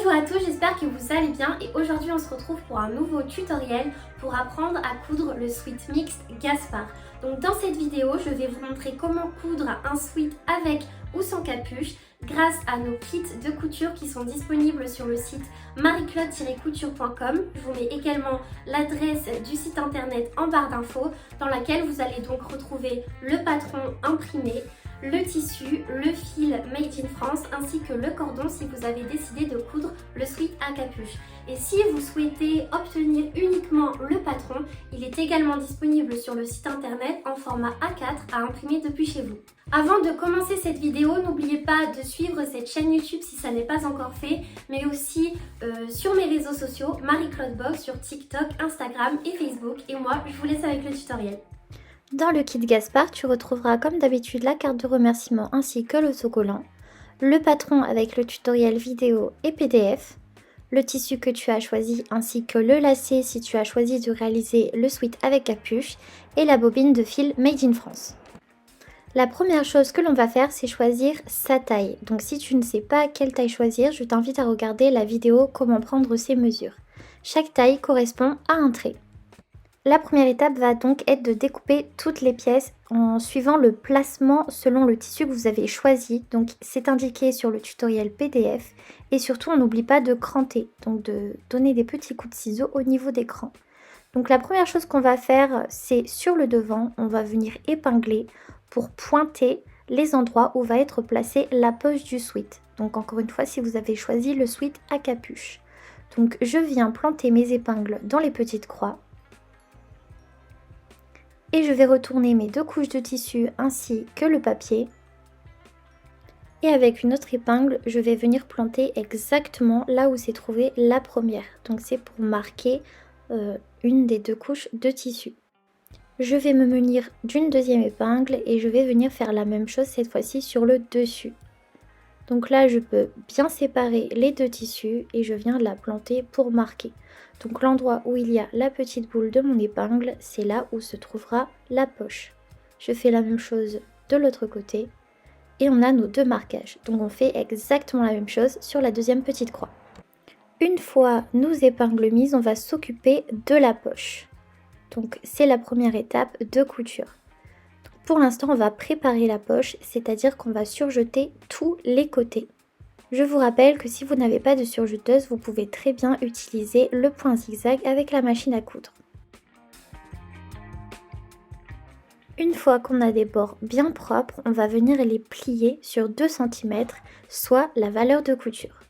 Bonjour à tous, j'espère que vous allez bien et aujourd'hui on se retrouve pour un nouveau tutoriel pour apprendre à coudre le sweat mixte Gaspard. Donc dans cette vidéo, je vais vous montrer comment coudre un sweat avec ou sans capuche grâce à nos kits de couture qui sont disponibles sur le site marieclaude-couture.com. Je vous mets également l'adresse du site internet en barre d'infos dans laquelle vous allez donc retrouver le patron imprimé, le tissu, le fil made in France ainsi que le cordon si vous avez décidé de coudre le sweat à capuche. Et si vous souhaitez obtenir uniquement le patron, il est également disponible sur le site internet en format A4 à imprimer depuis chez vous. Avant de commencer cette vidéo, n'oubliez pas de suivre cette chaîne YouTube si ça n'est pas encore fait, mais aussi sur mes réseaux sociaux, Marie-Claude Box sur TikTok, Instagram et Facebook. Et moi, je vous laisse avec le tutoriel. Dans le kit Gaspard, tu retrouveras comme d'habitude la carte de remerciement ainsi que l'autocollant, le patron avec le tutoriel vidéo et PDF, le tissu que tu as choisi ainsi que le lacet si tu as choisi de réaliser le sweat avec capuche et la bobine de fil Made in France. La première chose que l'on va faire, c'est choisir sa taille. Donc si tu ne sais pas quelle taille choisir, je t'invite à regarder la vidéo comment prendre ces mesures. Chaque taille correspond à un trait. La première étape va donc être de découper toutes les pièces en suivant le placement selon le tissu que vous avez choisi. Donc c'est indiqué sur le tutoriel PDF et surtout on n'oublie pas de cranter, donc de donner des petits coups de ciseaux au niveau des crans. Donc la première chose qu'on va faire, c'est sur le devant, on va venir épingler pour pointer les endroits où va être placée la poche du sweat. Donc encore une fois, si vous avez choisi le sweat à capuche. Donc je viens planter mes épingles dans les petites croix. Et je vais retourner mes deux couches de tissu ainsi que le papier. Et avec une autre épingle, je vais venir planter exactement là où s'est trouvée la première. Donc c'est pour marquer une des deux couches de tissu. Je vais me munir d'une deuxième épingle et je vais venir faire la même chose cette fois-ci sur le dessus. Donc là, je peux bien séparer les deux tissus et je viens la planter pour marquer. Donc l'endroit où il y a la petite boule de mon épingle, c'est là où se trouvera la poche. Je fais la même chose de l'autre côté et on a nos deux marquages. Donc on fait exactement la même chose sur la deuxième petite croix. Une fois nos épingles mises, on va s'occuper de la poche. Donc c'est la première étape de couture. Pour l'instant, on va préparer la poche, c'est-à-dire qu'on va surjeter tous les côtés. Je vous rappelle que si vous n'avez pas de surjeteuse, vous pouvez très bien utiliser le point zigzag avec la machine à coudre. Une fois qu'on a des bords bien propres, on va venir les plier sur 2 cm, soit la valeur de couture.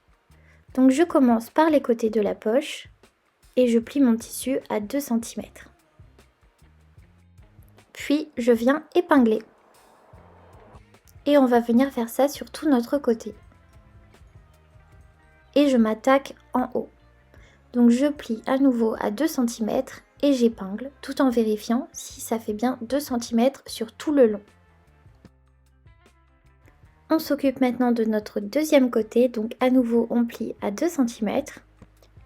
Donc je commence par les côtés de la poche et je plie mon tissu à 2 cm. Puis je viens épingler. Et on va venir faire ça sur tout notre côté. Et je m'attaque en haut. Donc je plie à nouveau à 2 cm et j'épingle tout en vérifiant si ça fait bien 2 cm sur tout le long. On s'occupe maintenant de notre deuxième côté, donc à nouveau on plie à 2 cm.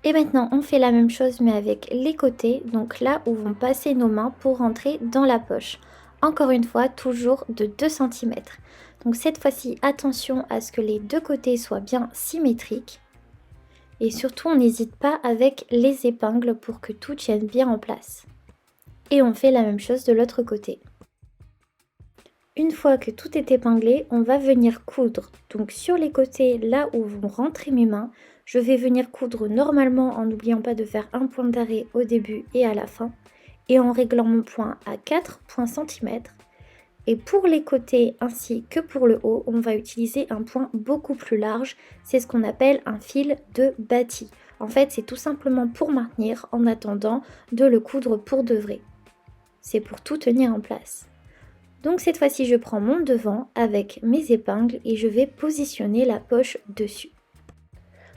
Et maintenant on fait la même chose mais avec les côtés, donc là où vont passer nos mains pour rentrer dans la poche. Encore une fois, toujours de 2 cm. Donc cette fois-ci, attention à ce que les deux côtés soient bien symétriques. Et surtout, on n'hésite pas avec les épingles pour que tout tienne bien en place. Et on fait la même chose de l'autre côté. Une fois que tout est épinglé, on va venir coudre. Donc sur les côtés, là où vont rentrer mes mains, je vais venir coudre normalement en n'oubliant pas de faire un point d'arrêt au début et à la fin. Et en réglant mon point à 4 points centimètres. Et pour les côtés ainsi que pour le haut, on va utiliser un point beaucoup plus large. C'est ce qu'on appelle un fil de bâti. En fait, c'est tout simplement pour maintenir en attendant de le coudre pour de vrai. C'est pour tout tenir en place. Donc cette fois-ci, je prends mon devant avec mes épingles et je vais positionner la poche dessus.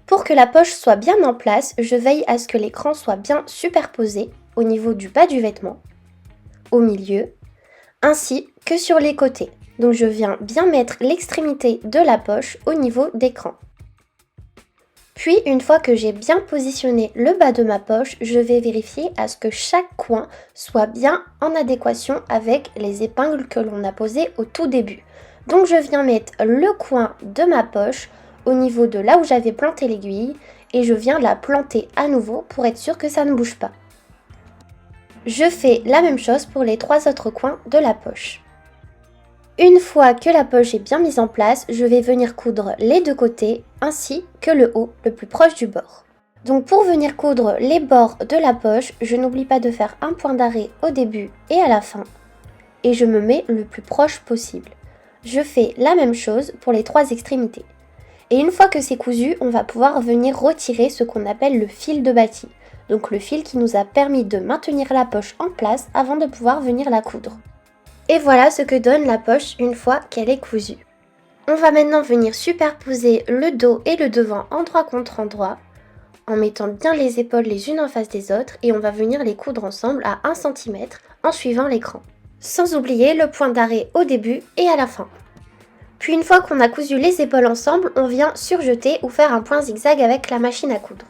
Pour que la poche soit bien en place, je veille à ce que l'écran soit bien superposé au niveau du bas du vêtement, au milieu, ainsi que sur les côtés. Donc je viens bien mettre l'extrémité de la poche au niveau d'écran. Puis une fois que j'ai bien positionné le bas de ma poche, je vais vérifier à ce que chaque coin soit bien en adéquation avec les épingles que l'on a posées au tout début. Donc je viens mettre le coin de ma poche au niveau de là où j'avais planté l'aiguille et je viens la planter à nouveau pour être sûr que ça ne bouge pas. Je fais la même chose pour les 3 autres coins de la poche. Une fois que la poche est bien mise en place, je vais venir coudre les 2 côtés ainsi que le haut le plus proche du bord. Donc pour venir coudre les bords de la poche, je n'oublie pas de faire un point d'arrêt au début et à la fin. Et je me mets le plus proche possible. Je fais la même chose pour les 3 extrémités. Et une fois que c'est cousu, on va pouvoir venir retirer ce qu'on appelle le fil de bâti. Donc le fil qui nous a permis de maintenir la poche en place avant de pouvoir venir la coudre. Et voilà ce que donne la poche une fois qu'elle est cousue. On va maintenant venir superposer le dos et le devant endroit contre endroit, en mettant bien les épaules les unes en face des autres, et on va venir les coudre ensemble à 1 cm en suivant l'écran. Sans oublier le point d'arrêt au début et à la fin. Puis une fois qu'on a cousu les épaules ensemble, on vient surjeter ou faire un point zigzag avec la machine à coudre.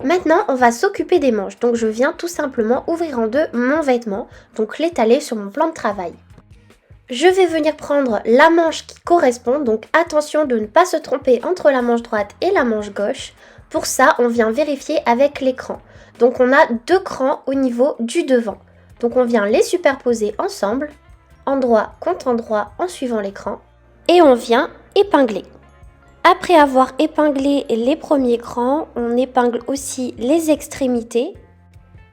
Maintenant, on va s'occuper des manches, donc je viens tout simplement ouvrir en deux mon vêtement, donc l'étaler sur mon plan de travail. Je vais venir prendre la manche qui correspond, donc attention de ne pas se tromper entre la manche droite et la manche gauche. Pour ça, on vient vérifier avec l'écran. Donc on a 2 crans au niveau du devant. Donc on vient les superposer ensemble, endroit contre endroit en suivant l'écran, et on vient épingler. Après avoir épinglé les premiers crans, on épingle aussi les extrémités.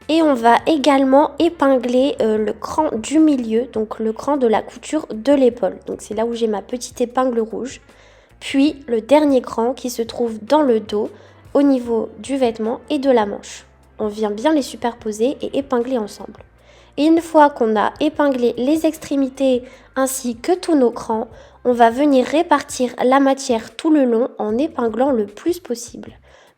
Et on va également épingler le cran du milieu, donc le cran de la couture de l'épaule. Donc c'est là où j'ai ma petite épingle rouge. Puis le dernier cran qui se trouve dans le dos, au niveau du vêtement et de la manche. On vient bien les superposer et épingler ensemble. Et une fois qu'on a épinglé les extrémités ainsi que tous nos crans, on va venir répartir la matière tout le long en épinglant le plus possible.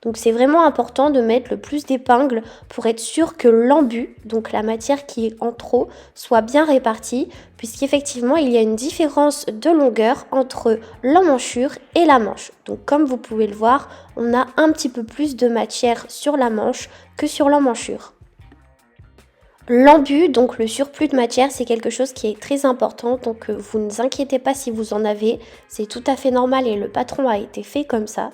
Donc c'est vraiment important de mettre le plus d'épingles pour être sûr que l'embu, donc la matière qui est en trop, soit bien répartie, puisqu'effectivement il y a une différence de longueur entre l'emmanchure et la manche. Donc comme vous pouvez le voir, on a un petit peu plus de matière sur la manche que sur l'emmanchure. L'embu, donc le surplus de matière, c'est quelque chose qui est très important, donc vous ne vous inquiétez pas si vous en avez, c'est tout à fait normal et le patron a été fait comme ça.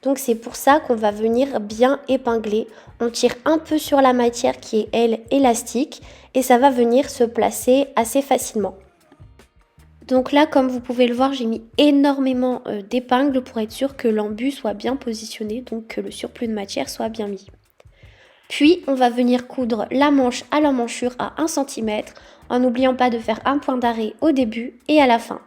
Donc c'est pour ça qu'on va venir bien épingler. On tire un peu sur la matière qui est, elle, élastique et ça va venir se placer assez facilement. Donc là, comme vous pouvez le voir, j'ai mis énormément d'épingles pour être sûr que l'embu soit bien positionné, donc que le surplus de matière soit bien mis. Puis on va venir coudre la manche à l'emmanchure à 1 cm en n'oubliant pas de faire un point d'arrêt au début et à la fin.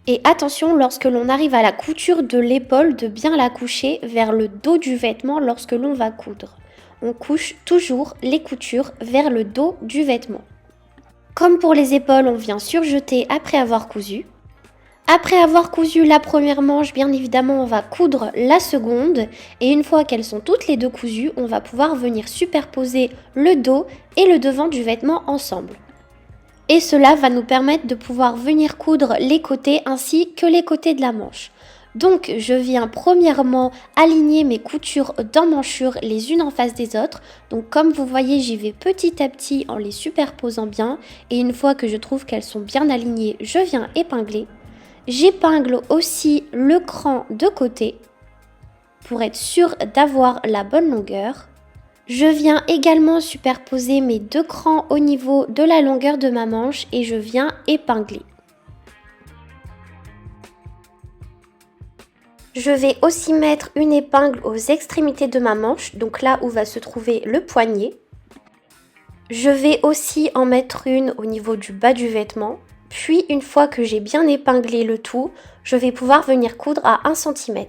Et attention, lorsque l'on arrive à la couture de l'épaule, de bien la coucher vers le dos du vêtement lorsque l'on va coudre. On couche toujours les coutures vers le dos du vêtement. Comme pour les épaules, on vient surjeter après avoir cousu. Après avoir cousu la première manche, bien évidemment, on va coudre la seconde. Et une fois qu'elles sont toutes les deux cousues, on va pouvoir venir superposer le dos et le devant du vêtement ensemble. Et cela va nous permettre de pouvoir venir coudre les côtés ainsi que les côtés de la manche. Donc je viens premièrement aligner mes coutures d'emmanchure les unes en face des autres. Donc comme vous voyez, j'y vais petit à petit en les superposant bien. Et une fois que je trouve qu'elles sont bien alignées, je viens épingler. J'épingle aussi le cran de côté pour être sûr d'avoir la bonne longueur. Je viens également superposer mes 2 crans au niveau de la longueur de ma manche et je viens épingler. Je vais aussi mettre une épingle aux extrémités de ma manche, donc là où va se trouver le poignet. Je vais aussi en mettre une au niveau du bas du vêtement. Puis une fois que j'ai bien épinglé le tout, je vais pouvoir venir coudre à 1 cm.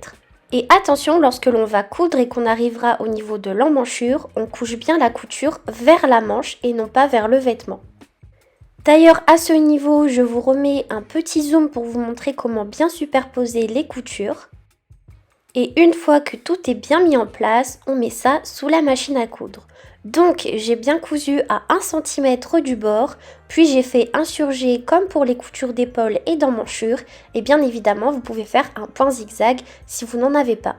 Et attention, lorsque l'on va coudre et qu'on arrivera au niveau de l'emmanchure, on couche bien la couture vers la manche et non pas vers le vêtement. D'ailleurs, à ce niveau, je vous remets un petit zoom pour vous montrer comment bien superposer les coutures. Et une fois que tout est bien mis en place, on met ça sous la machine à coudre. Donc j'ai bien cousu à 1 cm du bord, puis j'ai fait un surjet comme pour les coutures d'épaule et d'emmanchure, et bien évidemment vous pouvez faire un point zigzag si vous n'en avez pas.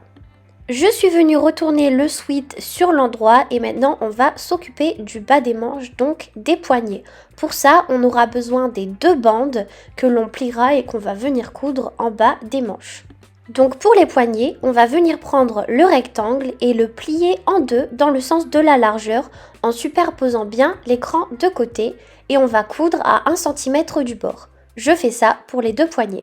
Je suis venue retourner le sweat sur l'endroit et maintenant on va s'occuper du bas des manches, donc des poignets. Pour ça on aura besoin des 2 bandes que l'on pliera et qu'on va venir coudre en bas des manches. Donc pour les poignets, on va venir prendre le rectangle et le plier en deux dans le sens de la largeur en superposant bien l'écran de côté et on va coudre à 1 cm du bord. Je fais ça pour les deux poignets.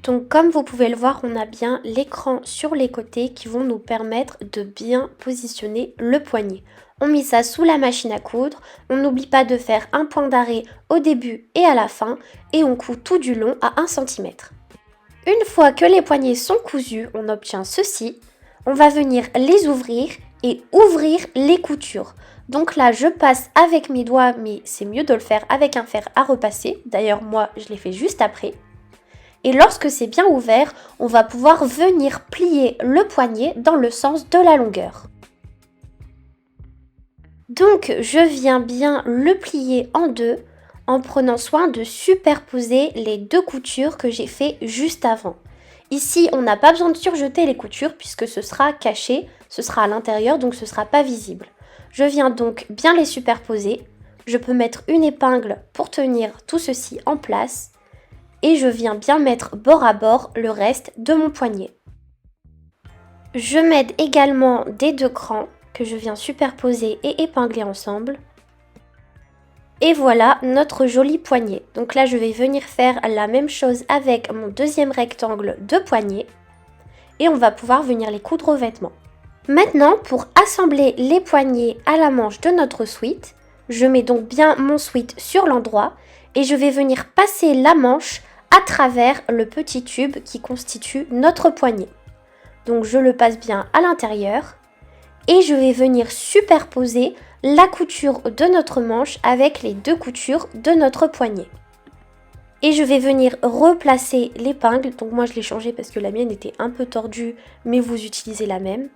Donc comme vous pouvez le voir, on a bien l'écran sur les côtés qui vont nous permettre de bien positionner le poignet. On met ça sous la machine à coudre, on n'oublie pas de faire un point d'arrêt au début et à la fin et on coud tout du long à 1 cm. Une fois que les poignets sont cousus, on obtient ceci. On va venir les ouvrir et ouvrir les coutures. Donc là, je passe avec mes doigts, mais c'est mieux de le faire avec un fer à repasser. D'ailleurs, moi, je l'ai fait juste après. Et lorsque c'est bien ouvert, on va pouvoir venir plier le poignet dans le sens de la longueur. Donc, je viens bien le plier en deux en prenant soin de superposer les deux coutures que j'ai fait juste avant. Ici, on n'a pas besoin de surjeter les coutures puisque ce sera caché, ce sera à l'intérieur, donc ce ne sera pas visible. Je viens donc bien les superposer. Je peux mettre une épingle pour tenir tout ceci en place. Et je viens bien mettre bord à bord le reste de mon poignet. Je m'aide également des deux crans que je viens superposer et épingler ensemble. Et voilà notre joli poignet. Donc là, je vais venir faire la même chose avec mon deuxième rectangle de poignet. Et on va pouvoir venir les coudre aux vêtements. Maintenant, pour assembler les poignets à la manche de notre sweat, je mets donc bien mon sweat sur l'endroit et je vais venir passer la manche à travers le petit tube qui constitue notre poignet. Donc je le passe bien à l'intérieur et je vais venir superposer la couture de notre manche avec les deux coutures de notre poignet. Et je vais venir replacer l'épingle, donc moi je l'ai changée parce que la mienne était un peu tordue, mais vous utilisez la même.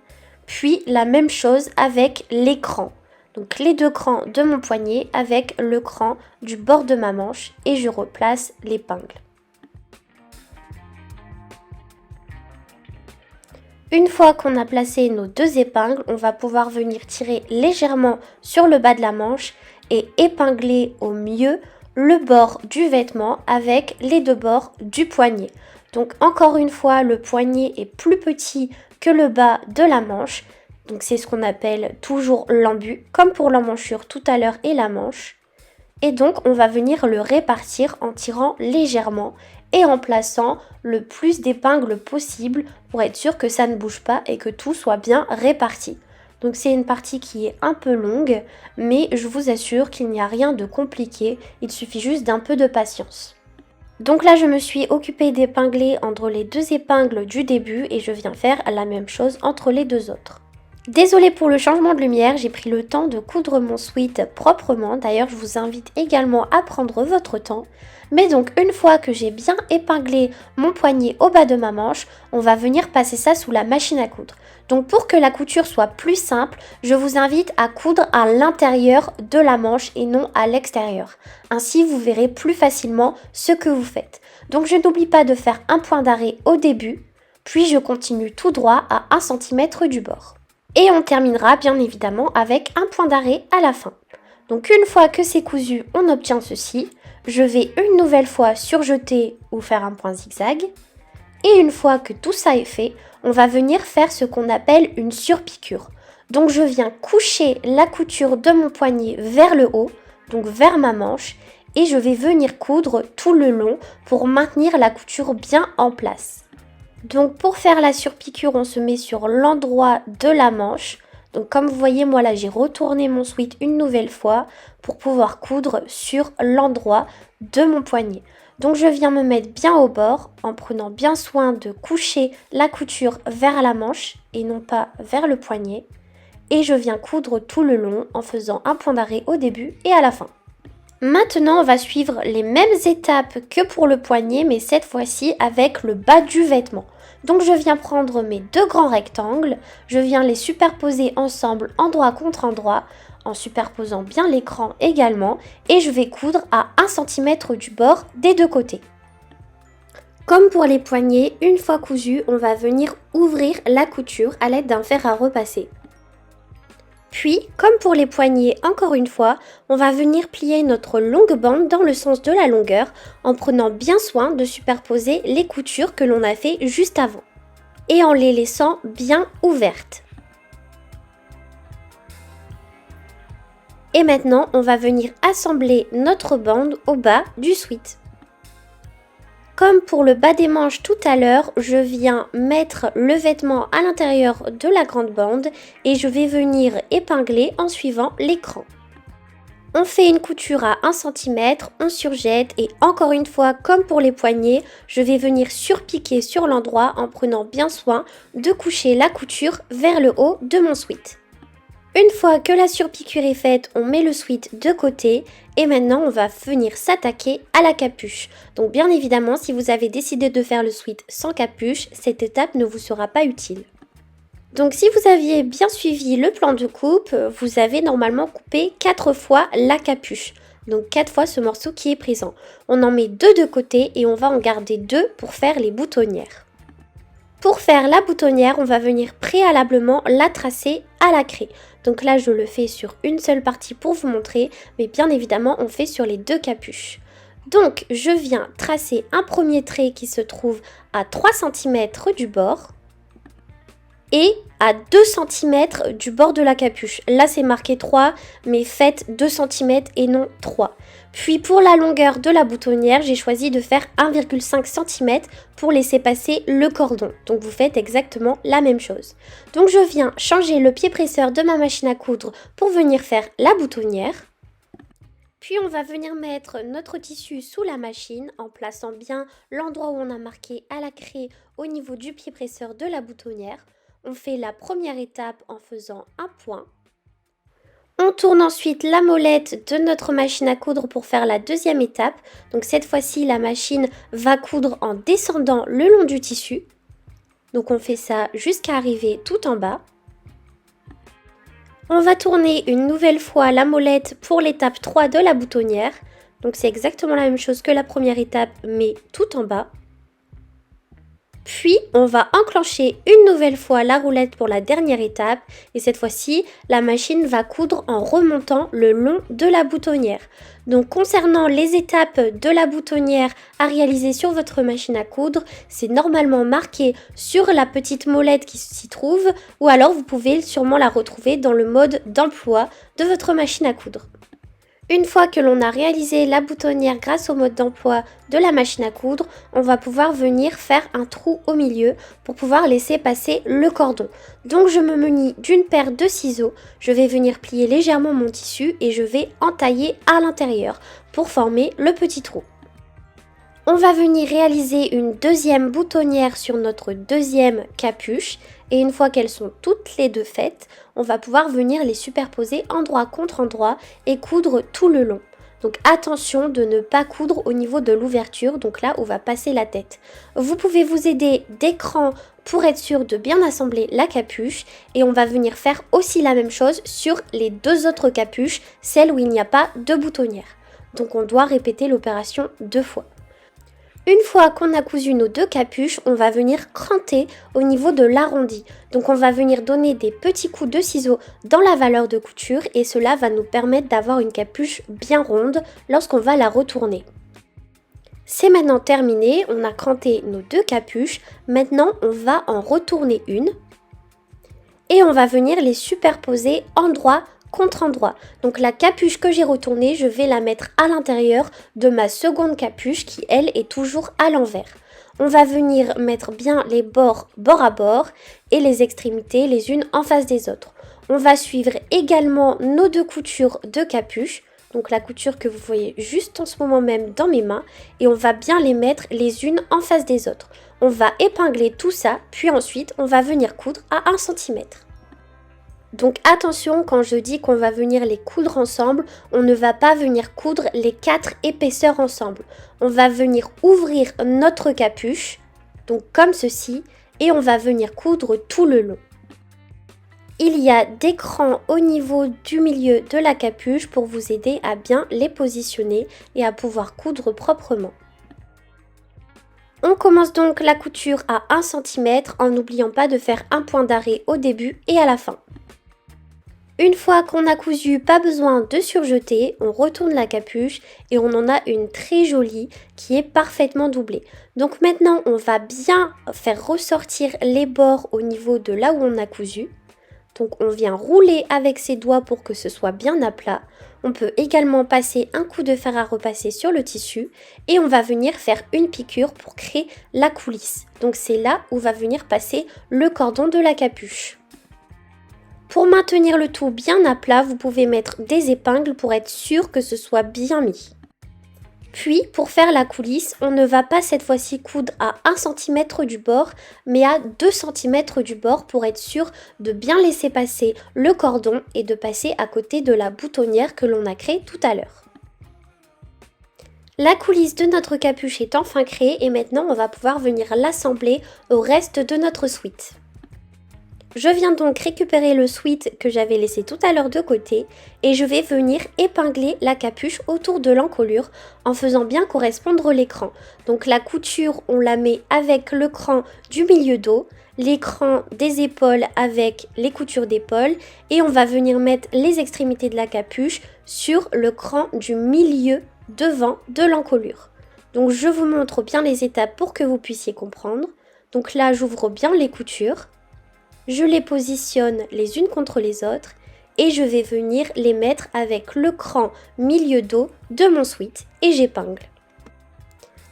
Puis la même chose avec l'écran. Donc les deux crans de mon poignet avec le cran du bord de ma manche et je replace l'épingle. Une fois qu'on a placé nos deux épingles, on va pouvoir venir tirer légèrement sur le bas de la manche et épingler au mieux le bord du vêtement avec les deux bords du poignet. Donc encore une fois, le poignet est plus petit que le bas de la manche. Donc c'est ce qu'on appelle toujours l'embut, comme pour l'emmanchure tout à l'heure et la manche. Et donc on va venir le répartir en tirant légèrement et en plaçant le plus d'épingles possible pour être sûr que ça ne bouge pas et que tout soit bien réparti. Donc c'est une partie qui est un peu longue, mais je vous assure qu'il n'y a rien de compliqué, il suffit juste d'un peu de patience. Donc là je me suis occupée d'épingler entre les deux épingles du début et je viens faire la même chose entre les deux autres. Désolée pour le changement de lumière, j'ai pris le temps de coudre mon sweat proprement. D'ailleurs, je vous invite également à prendre votre temps. Mais donc, une fois que j'ai bien épinglé mon poignet au bas de ma manche, on va venir passer ça sous la machine à coudre. Donc, pour que la couture soit plus simple, je vous invite à coudre à l'intérieur de la manche et non à l'extérieur. Ainsi, vous verrez plus facilement ce que vous faites. Donc, je n'oublie pas de faire un point d'arrêt au début, puis je continue tout droit à 1 cm du bord. Et on terminera bien évidemment avec un point d'arrêt à la fin. Donc une fois que c'est cousu, on obtient ceci. Je vais une nouvelle fois surjeter ou faire un point zigzag. Et une fois que tout ça est fait, on va venir faire ce qu'on appelle une surpiqûre. Donc je viens coucher la couture de mon poignet vers le haut, donc vers ma manche. Et je vais venir coudre tout le long pour maintenir la couture bien en place. Donc pour faire la surpiqûre, on se met sur l'endroit de la manche. Donc comme vous voyez, moi là j'ai retourné mon sweat une nouvelle fois pour pouvoir coudre sur l'endroit de mon poignet. Donc je viens me mettre bien au bord en prenant bien soin de coucher la couture vers la manche et non pas vers le poignet. Et je viens coudre tout le long en faisant un point d'arrêt au début et à la fin. Maintenant, on va suivre les mêmes étapes que pour le poignet, mais cette fois-ci avec le bas du vêtement. Donc je viens prendre mes deux grands rectangles, je viens les superposer ensemble endroit contre endroit, en superposant bien l'écran également, et je vais coudre à 1 cm du bord des deux côtés. Comme pour les poignets, une fois cousu, on va venir ouvrir la couture à l'aide d'un fer à repasser. Puis, comme pour les poignets, encore une fois, on va venir plier notre longue bande dans le sens de la longueur en prenant bien soin de superposer les coutures que l'on a fait juste avant. et en les laissant bien ouvertes. Et maintenant, on va venir assembler notre bande au bas du sweat. Comme pour le bas des manches tout à l'heure, je viens mettre le vêtement à l'intérieur de la grande bande et je vais venir épingler en suivant l'écran. On fait une couture à 1 cm, on surjette et encore une fois, comme pour les poignets, je vais venir surpiquer sur l'endroit en prenant bien soin de coucher la couture vers le haut de mon sweat. Une fois que la surpiqûre est faite, on met le sweat de côté et maintenant on va venir s'attaquer à la capuche. Donc bien évidemment, si vous avez décidé de faire le sweat sans capuche, cette étape ne vous sera pas utile. Donc si vous aviez bien suivi le plan de coupe, vous avez normalement coupé 4 fois la capuche. Donc 4 fois ce morceau qui est présent. On en met 2 de côté et on va en garder 2 pour faire les boutonnières. Pour faire la boutonnière, on va venir préalablement la tracer à la craie. Donc là, je le fais sur une seule partie pour vous montrer, mais bien évidemment, on fait sur les 2 capuches. Donc, je viens tracer un premier trait qui se trouve à 3 cm du bord et à 2 cm du bord de la capuche. Là, c'est marqué 3, mais faites 2 cm et non 3. Puis pour la longueur de la boutonnière, j'ai choisi de faire 1,5 cm pour laisser passer le cordon. Donc vous faites exactement la même chose. Donc je viens changer le pied presseur de ma machine à coudre pour venir faire la boutonnière. Puis on va venir mettre notre tissu sous la machine en plaçant bien l'endroit où on a marqué à la craie au niveau du pied presseur de la boutonnière. On fait la première étape en faisant un point. On tourne ensuite la molette de notre machine à coudre pour faire la deuxième étape. Donc cette fois-ci, la machine va coudre en descendant le long du tissu. Donc on fait ça jusqu'à arriver tout en bas. On va tourner une nouvelle fois la molette pour l'étape 3 de la boutonnière. Donc c'est exactement la même chose que la première étape, mais tout en bas. Puis, on va enclencher une nouvelle fois la roulette pour la dernière étape et cette fois-ci, la machine va coudre en remontant le long de la boutonnière. Donc, concernant les étapes de la boutonnière à réaliser sur votre machine à coudre, c'est normalement marqué sur la petite molette qui s'y trouve ou alors vous pouvez sûrement la retrouver dans le mode d'emploi de votre machine à coudre. Une fois que l'on a réalisé la boutonnière grâce au mode d'emploi de la machine à coudre, on va pouvoir venir faire un trou au milieu pour pouvoir laisser passer le cordon. Donc je me munis d'une paire de ciseaux, je vais venir plier légèrement mon tissu et je vais entailler à l'intérieur pour former le petit trou. On va venir réaliser une deuxième boutonnière sur notre deuxième capuche et une fois qu'elles sont toutes les deux faites, on va pouvoir venir les superposer endroit contre endroit et coudre tout le long. Donc attention de ne pas coudre au niveau de l'ouverture, donc là où va passer la tête. Vous pouvez vous aider d'écran pour être sûr de bien assembler la capuche et on va venir faire aussi la même chose sur les 2 autres capuches, celles où il n'y a pas de boutonnière. Donc on doit répéter l'opération 2 fois. Une fois qu'on a cousu nos 2 capuches, on va venir cranter au niveau de l'arrondi. Donc on va venir donner des petits coups de ciseaux dans la valeur de couture et cela va nous permettre d'avoir une capuche bien ronde lorsqu'on va la retourner. C'est maintenant terminé, on a cranté nos 2 capuches. Maintenant on va en retourner une et on va venir les superposer endroit contre endroit. Donc la capuche que j'ai retournée, je vais la mettre à l'intérieur de ma seconde capuche qui elle est toujours à l'envers. On va venir mettre bien les bords bord à bord et les extrémités les unes en face des autres. On va suivre également nos 2 coutures de capuche, donc la couture que vous voyez juste en ce moment même dans mes mains et on va bien les mettre les unes en face des autres. On va épingler tout ça, puis ensuite on va venir coudre à 1 cm. Donc attention, quand je dis qu'on va venir les coudre ensemble, on ne va pas venir coudre les 4 épaisseurs ensemble. On va venir ouvrir notre capuche, donc comme ceci, et on va venir coudre tout le long. Il y a des crans au niveau du milieu de la capuche pour vous aider à bien les positionner et à pouvoir coudre proprement. On commence donc la couture à 1 cm en n'oubliant pas de faire un point d'arrêt au début et à la fin. Une fois qu'on a cousu, pas besoin de surjeter, on retourne la capuche et on en a une très jolie qui est parfaitement doublée. Donc maintenant, on va bien faire ressortir les bords au niveau de là où on a cousu. Donc on vient rouler avec ses doigts pour que ce soit bien à plat. On peut également passer un coup de fer à repasser sur le tissu et on va venir faire une piqûre pour créer la coulisse. Donc c'est là où va venir passer le cordon de la capuche. Pour maintenir le tout bien à plat, vous pouvez mettre des épingles pour être sûr que ce soit bien mis. Puis, pour faire la coulisse, on ne va pas cette fois-ci coudre à 1 cm du bord, mais à 2 cm du bord pour être sûr de bien laisser passer le cordon et de passer à côté de la boutonnière que l'on a créée tout à l'heure. La coulisse de notre capuche est enfin créée et maintenant on va pouvoir venir l'assembler au reste de notre sweat. Je viens donc récupérer le sweat que j'avais laissé tout à l'heure de côté et je vais venir épingler la capuche autour de l'encolure en faisant bien correspondre l'écran. Donc la couture, on la met avec le cran du milieu dos, l'écran des épaules avec les coutures d'épaule et on va venir mettre les extrémités de la capuche sur le cran du milieu devant de l'encolure. Donc je vous montre bien les étapes pour que vous puissiez comprendre. Donc là, j'ouvre bien les coutures. Je les positionne les unes contre les autres et je vais venir les mettre avec le cran milieu dos de mon sweat et j'épingle.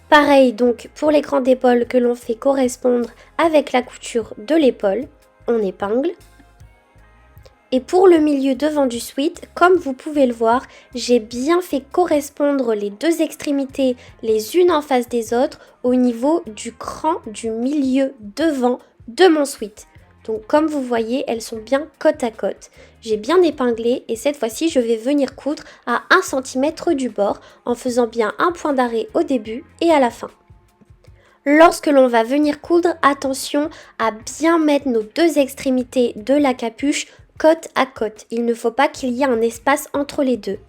Pareil donc pour l'écran d'épaule que l'on fait correspondre avec la couture de l'épaule, on épingle. Et pour le milieu devant du sweat, comme vous pouvez le voir, j'ai bien fait correspondre les deux extrémités les unes en face des autres au niveau du cran du milieu devant de mon sweat. Donc comme vous voyez, elles sont bien côte à côte. J'ai bien épinglé et cette fois-ci, je vais venir coudre à 1 cm du bord en faisant bien un point d'arrêt au début et à la fin. Lorsque l'on va venir coudre, attention à bien mettre nos deux extrémités de la capuche côte à côte. Il ne faut pas qu'il y ait un espace entre les deux.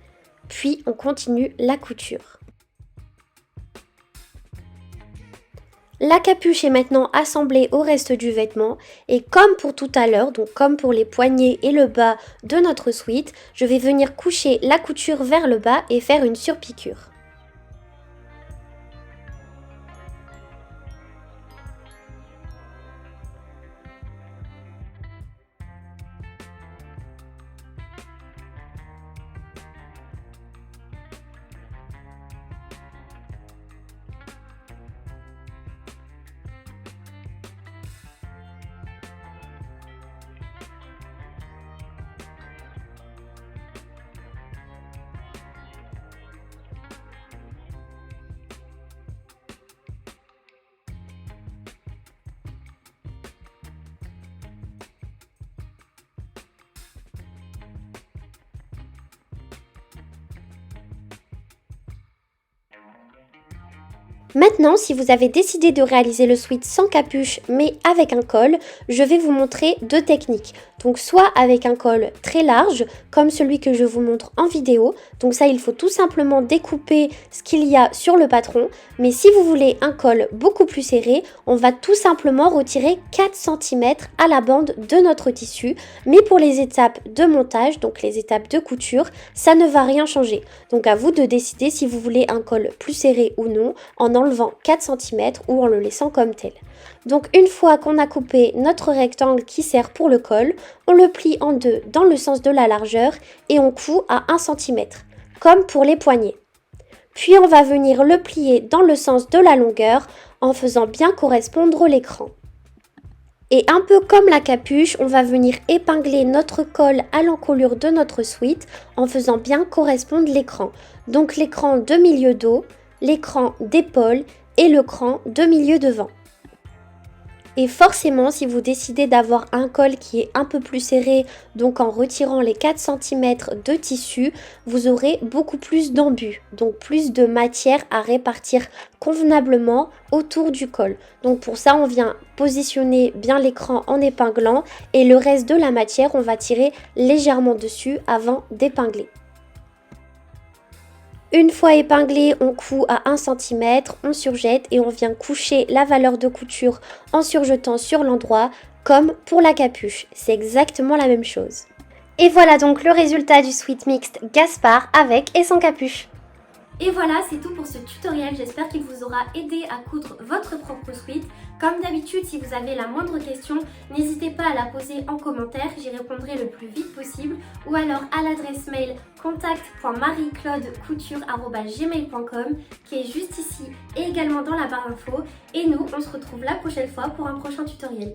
Puis on continue la couture. La capuche est maintenant assemblée au reste du vêtement et comme pour tout à l'heure, donc comme pour les poignets et le bas de notre sweat, je vais venir coucher la couture vers le bas et faire une surpiqûre. Maintenant, si vous avez décidé de réaliser le sweat sans capuche mais avec un col, je vais vous montrer deux techniques. Donc soit avec un col très large, comme celui que je vous montre en vidéo. Donc ça, il faut tout simplement découper ce qu'il y a sur le patron. Mais si vous voulez un col beaucoup plus serré, on va tout simplement retirer 4 cm à la bande de notre tissu. Mais pour les étapes de montage, donc les étapes de couture, ça ne va rien changer. Donc à vous de décider si vous voulez un col plus serré ou non, en enlevant 4 cm ou en le laissant comme tel. Donc une fois qu'on a coupé notre rectangle qui sert pour le col, on le plie en deux dans le sens de la largeur et on coud à 1 cm, comme pour les poignets. Puis on va venir le plier dans le sens de la longueur en faisant bien correspondre l'écran. Et un peu comme la capuche, on va venir épingler notre col à l'encolure de notre sweat en faisant bien correspondre l'écran. Donc l'écran de milieu dos, l'écran d'épaule et le cran de milieu devant. Et forcément, si vous décidez d'avoir un col qui est un peu plus serré, donc en retirant les 4 cm de tissu, vous aurez beaucoup plus d'embut, donc plus de matière à répartir convenablement autour du col. Donc pour ça, on vient positionner bien l'écran en épinglant et le reste de la matière, on va tirer légèrement dessus avant d'épingler. Une fois épinglé, on coud à 1 cm, on surjette et on vient coucher la valeur de couture en surjetant sur l'endroit comme pour la capuche. C'est exactement la même chose. Et voilà donc le résultat du sweat mixte Gaspard avec et sans capuche. Et voilà, c'est tout pour ce tutoriel. J'espère qu'il vous aura aidé à coudre votre propre sweat. Comme d'habitude, si vous avez la moindre question, n'hésitez pas à la poser en commentaire, j'y répondrai le plus vite possible. Ou alors à l'adresse mail contact.marieclaudecouture@gmail.com qui est juste ici et également dans la barre d'infos. Et nous, on se retrouve la prochaine fois pour un prochain tutoriel.